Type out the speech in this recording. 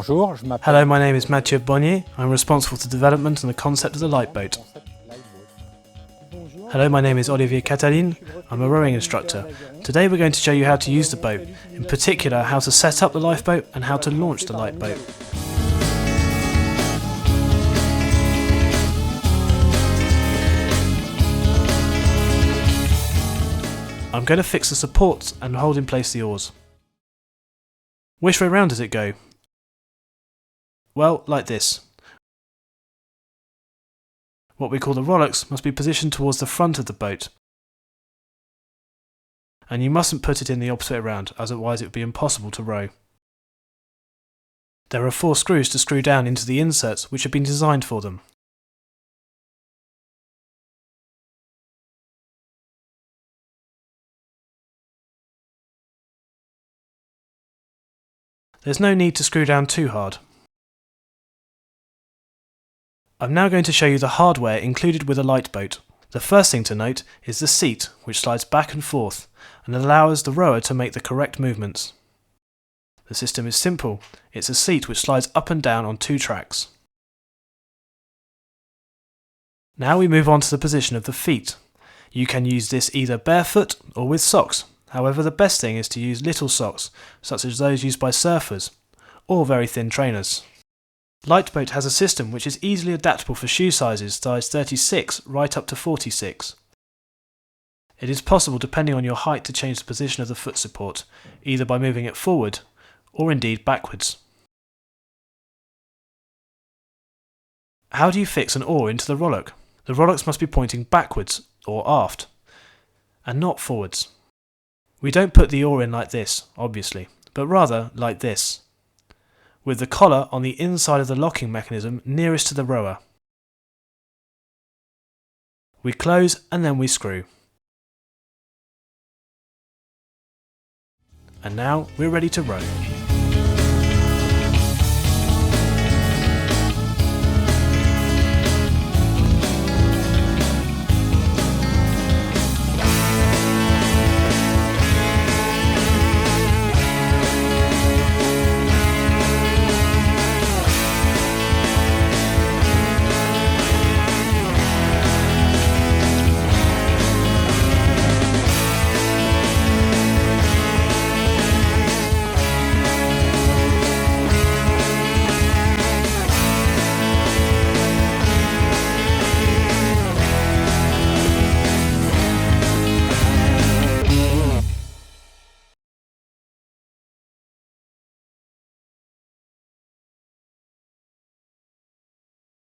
Hello, my name is Mathieu Bonnier. I'm responsible for the development and the concept of the Liteboat. Hello, my name is Olivier Cataline. I'm a rowing instructor. Today we're going to show you how to use the boat, in particular how to set up the lifeboat and how to launch the Liteboat. I'm going to fix the supports and hold in place the oars. Which way round does it go? Well, like this. What we call the rowlocks must be positioned towards the front of the boat. And you mustn't put it in the opposite way round, as otherwise it would be impossible to row. There are 4 screws to screw down into the inserts which have been designed for them. There's no need to screw down too hard. I'm now going to show you the hardware included with a Liteboat. The first thing to note is the seat, which slides back and forth and allows the rower to make the correct movements. The system is simple. It's a seat which slides up and down on 2 tracks. Now we move on to the position of the feet. You can use this either barefoot or with socks. However, the best thing is to use little socks, such as those used by surfers, or very thin trainers. Liteboat has a system which is easily adaptable for shoe sizes size 36 right up to 46. It is possible, depending on your height, to change the position of the foot support, either by moving it forward or indeed backwards. How do you fix an oar into the rowlock? The rowlocks must be pointing backwards or aft, and not forwards. We don't put the oar in like this, obviously, but rather like this, with the collar on the inside of the locking mechanism nearest to the rower. We close and then we screw. And now we're ready to row.